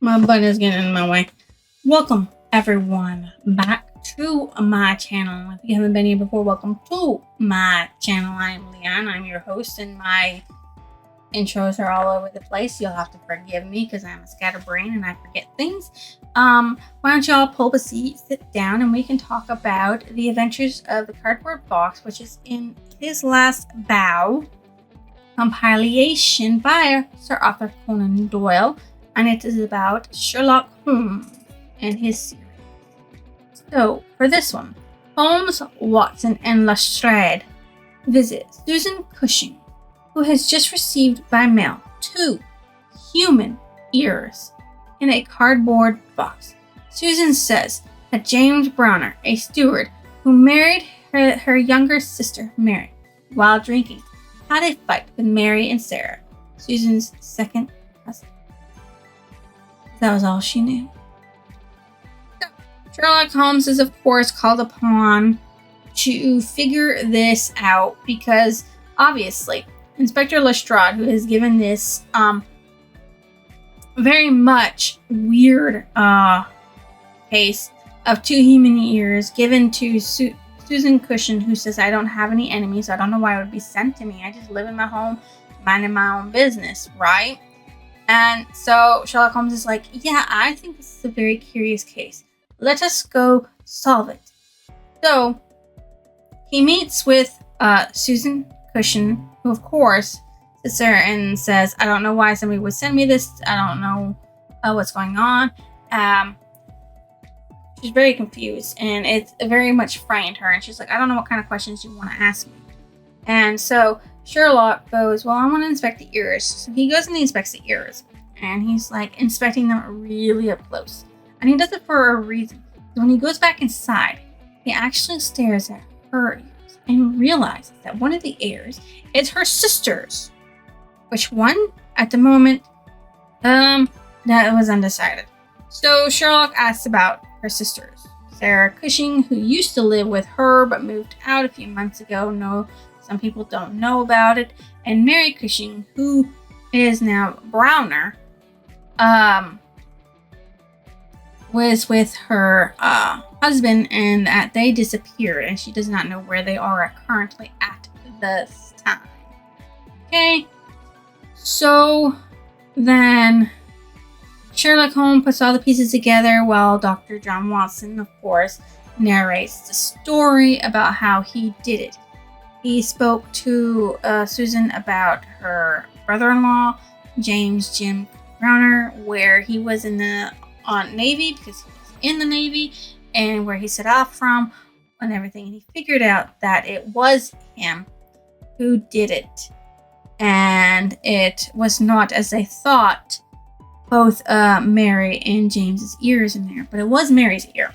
My butt is getting in my way. Welcome, everyone, back to my channel. If you haven't been here before, welcome to my channel. I'm Leanne. I'm your host, and my intros are all over the place. You'll have to forgive me because I'm a scatterbrain and I forget things. Why don't y'all pull a seat, sit down, and we can talk about the adventures of the cardboard box, which is in his last bow, compilation by Sir Arthur Conan Doyle. And it is about Sherlock Holmes and his series. So, for this one, Holmes, Watson, and Lestrade visit Susan Cushing, who has just received by mail 2 human ears in a cardboard box. Susan says that James Browner, a steward who married her younger sister Mary while drinking, had a fight with Mary and Sarah, Susan's second cousin. That was all she knew. So, Sherlock Holmes is, of course, called upon to figure this out because, obviously, Inspector Lestrade, who has given this very much weird case of 2 human ears given to Susan Cushing, who says, I don't have any enemies. I don't know why it would be sent to me. I just live in my home, minding my own business, right? And so Sherlock Holmes is like, yeah, I think this is a very curious case. Let us go solve it. So he meets with Susan Cushing, who of course sits there and says, I don't know why somebody would send me this. I don't know what's going on. She's very confused, and it very much frightened her. And she's like, I don't know what kind of questions you want to ask me. And so Sherlock goes, well, I want to inspect the ears. So he goes and he inspects the ears. And he's like inspecting them really up close. And he does it for a reason. So when he goes back inside, he actually stares at her ears and realizes that one of the ears is her sister's. Which one? At the moment, that was undecided. So Sherlock asks about her sisters. Sarah Cushing, who used to live with her but moved out a few months ago. No, some people don't know about it. And Mary Cushing, who is now Browner, was with her husband, and that they disappeared, and she does not know where they are currently at this time. Okay, so then Sherlock Holmes puts all the pieces together while Dr. John Watson, of course, narrates the story about how he did it. He spoke to Susan about her brother-in-law, James Jim Browner, where he was in the Navy, because he was in the Navy, and where he set off from and everything. And he figured out that it was him who did it. And it was not, as they thought, both Mary and James's ears in there. But it was Mary's ear.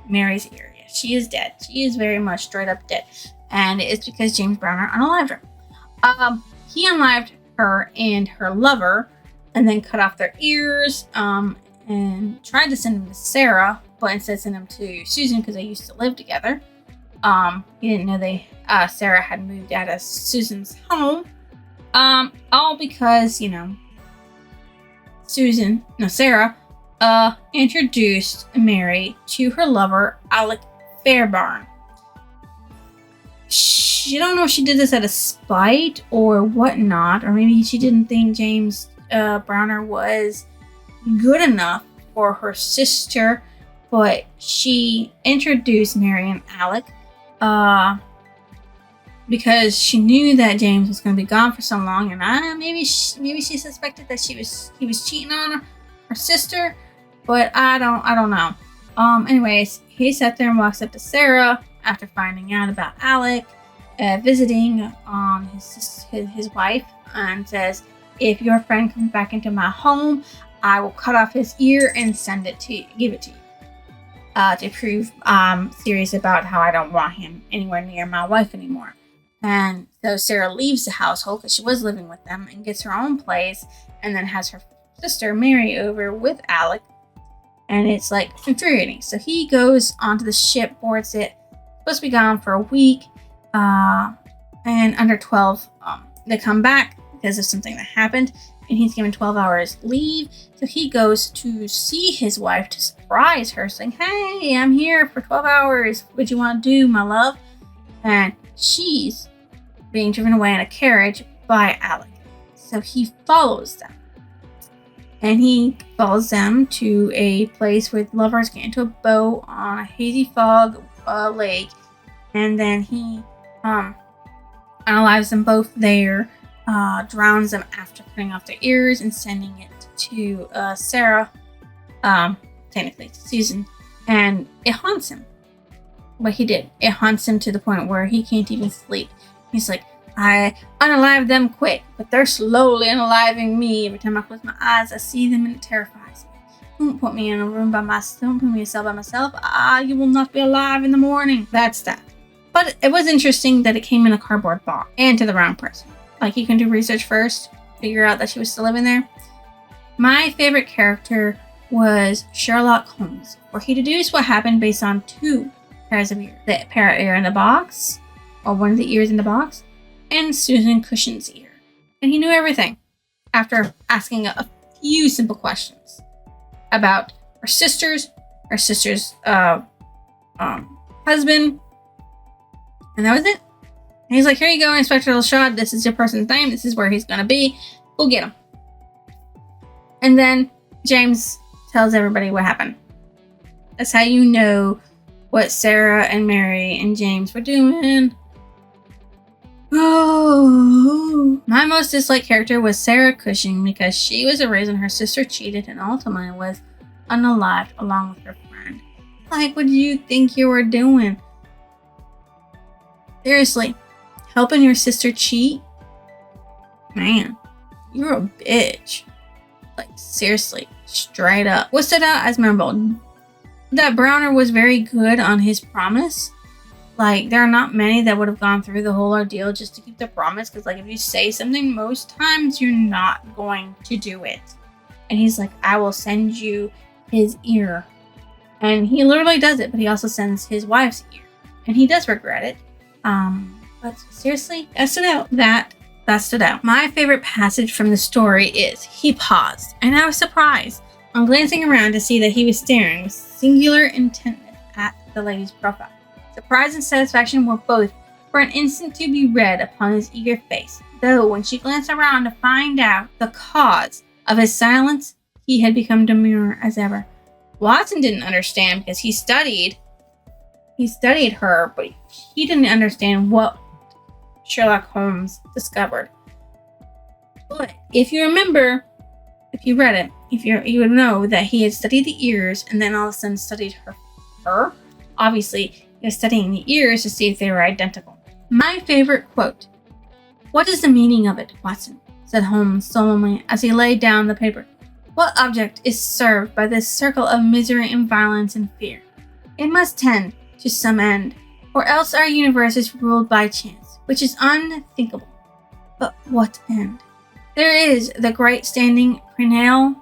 Mary's ear. Yeah, she is dead. She is very much straight up dead. And it's because James Browner unalived her. He unalived her and her lover, and then cut off their ears, and tried to send them to Sarah, but instead sent them to Susan because they used to live together. He didn't know Sarah had moved out of Susan's home. All because, Sarah introduced Mary to her lover, Alec Fairbairn. She don't know if she did this out of spite or whatnot, or maybe she didn't think James Browner was good enough for her sister, but she introduced Mary and Alec because she knew that James was going to be gone for so long, and maybe she suspected that he was cheating on her sister, but I don't know. Anyways, he sat there and walks up to Sarah after finding out about Alec visiting his wife, and says, if your friend comes back into my home, I will cut off his ear and give it to you, to prove I'm serious about how I don't want him anywhere near my wife anymore. And so Sarah leaves the household because she was living with them and gets her own place, and then has her sister Mary over with Alec, and it's like infuriating. So he goes onto the ship, boards it, supposed to be gone for a week, and under 12, they come back because of something that happened, and he's given 12 hours leave. So he goes to see his wife to surprise her, saying, "Hey, I'm here for 12 hours. What do you want to do, my love?" And she's being driven away in a carriage by Alec. So he follows them. And he follows them to a place where lovers get into a boat on a hazy fog lake. And then he unalives them both there, drowns them after cutting off their ears and sending it to Sarah, technically to Susan. And it haunts him. What he did. It haunts him to the point where he can't even sleep. He's like, "I unalive them quick, but they're slowly unaliving me. Every time I close my eyes, I see them and it terrifies me. Don't put me in a room by myself. Don't put me in a cell by myself. You will not be alive in the morning." That's that. But it was interesting that it came in a cardboard box and to the wrong person. Like, you can do research first, figure out that she was still living there. My favorite character was Sherlock Holmes, where he deduced what happened based on 2 pairs of ears. The pair of ear in the box, or one of the ears in the box, and Susan Cushion's ear. And he knew everything after asking a few simple questions about her sister's husband. And that was it. And he's like, "Here you go, Inspector Lashad. This is your person's name. This is where he's going to be. We'll get him." And then James tells everybody what happened. That's how you know what Sarah and Mary and James were doing. Oh, my most disliked character was Sarah Cushing, because she was the reason her sister cheated and ultimately was unalived along with her friend. Like, what do you think you were doing? Seriously, helping your sister cheat? Man, you're a bitch. Like, seriously, straight up. What stood out as memorable? That Browner was very good on his promise. Like, there are not many that would have gone through the whole ordeal just to keep the promise. Because, like, if you say something, most times you're not going to do it. And he's like, "I will send you his ear." And he literally does it, but he also sends his wife's ear. And he does regret it. But seriously, that stood out. That stood out. My favorite passage from the story is, he paused, and I was surprised on glancing around to see that he was staring with singular intentness at the lady's profile. Surprise and satisfaction were both for an instant to be read upon his eager face, though when she glanced around to find out the cause of his silence, he had become demure as ever. Watson didn't understand because he studied her, but he didn't understand what Sherlock Holmes discovered. But if you remember, if you read it, you would know that he had studied the ears and then all of a sudden studied her. Obviously, he was studying the ears to see if they were identical. My favorite quote. "What is the meaning of it, Watson?" said Holmes solemnly as he laid down the paper. "What object is served by this circle of misery and violence and fear? It must tend to some end, or else our universe is ruled by chance, which is unthinkable. But what end? There is the great standing perennial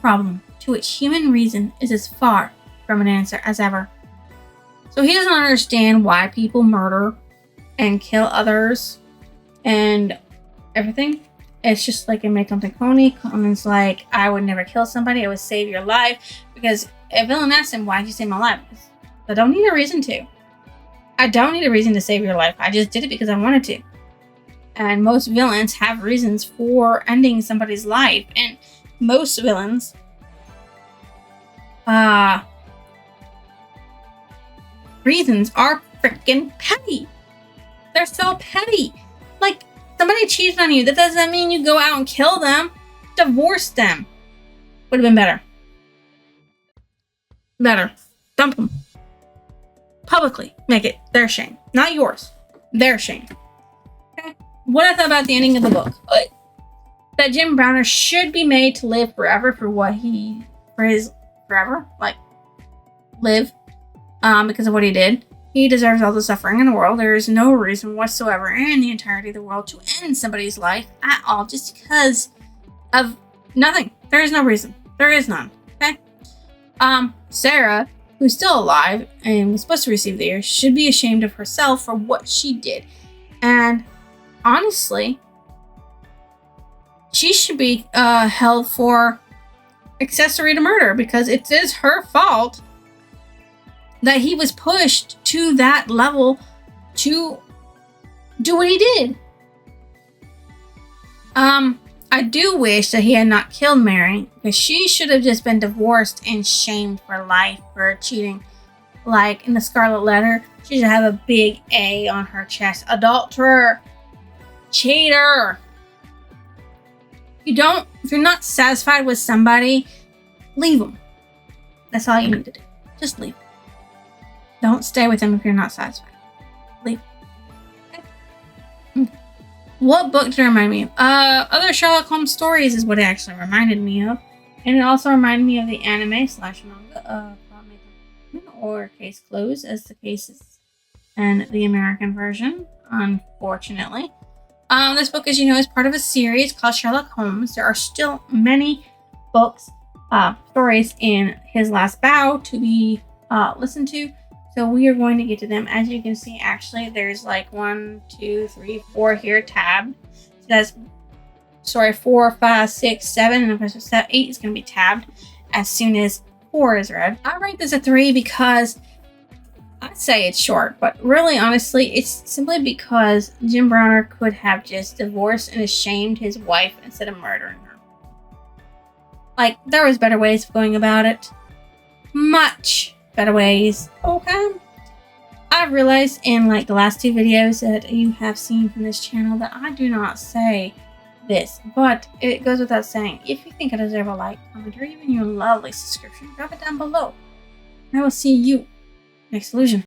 problem, to which human reason is as far from an answer as ever." So he doesn't understand why people murder and kill others and everything. It's just like in Make Something Coney. Conan's like, "I would never kill somebody. I would save your life." Because a villain asks him, "Why did you save my life?" I don't need a reason to. I don't need a reason to save your life. I just did it because I wanted to. And most villains have reasons for ending somebody's life. And most villains reasons are freaking petty. They're so petty. Like, somebody cheated on you. That doesn't mean you go out and kill them. Divorce them. Would have been better. Dump them. Publicly. Make it their shame. Not yours. Their shame. Okay? What I thought about the ending of the book. That Jim Browner should be made to live forever because of what he did. He deserves all the suffering in the world. There is no reason whatsoever in the entirety of the world to end somebody's life at all just because of nothing. There is no reason. There is none. Okay? Sarah, who's still alive and was supposed to receive the ear, should be ashamed of herself for what she did. And honestly, she should be held for accessory to murder, because it is her fault that he was pushed to that level to do what he did. I do wish that he had not killed Mary, because she should have just been divorced and shamed for life for cheating. Like in the Scarlet Letter, she should have a big A on her chest. Adulterer. Cheater. If you're not satisfied with somebody, leave them. That's all you need to do. Just leave them. Don't stay with them if you're not satisfied. Leave them. Okay. What book did it remind me of? Other Sherlock Holmes stories is what it actually reminded me of. And it also reminded me of the anime / manga or Case Closed, as the cases and the American version, unfortunately. This book, as you know, is part of a series called Sherlock Holmes. There are still many books, stories in His Last Bow to be listened to. So we are going to get to them. As you can see, actually, there's like 1, 2, 3, 4 here tabbed. So that's, 4, 5, 6, 7, and if it's 8 is going to be tabbed as soon as 4 is read. I rate this a 3 because I'd say it's short, but really, honestly, it's simply because Jim Browner could have just divorced and ashamed his wife instead of murdering her. Like, there was better ways of going about it. Much better ways. Okay. I've realized in like the last 2 videos that you have seen from this channel that I do not say this, but it goes without saying. If you think I deserve a like, comment, or even your lovely subscription, drop it down below. I will see you next illusion.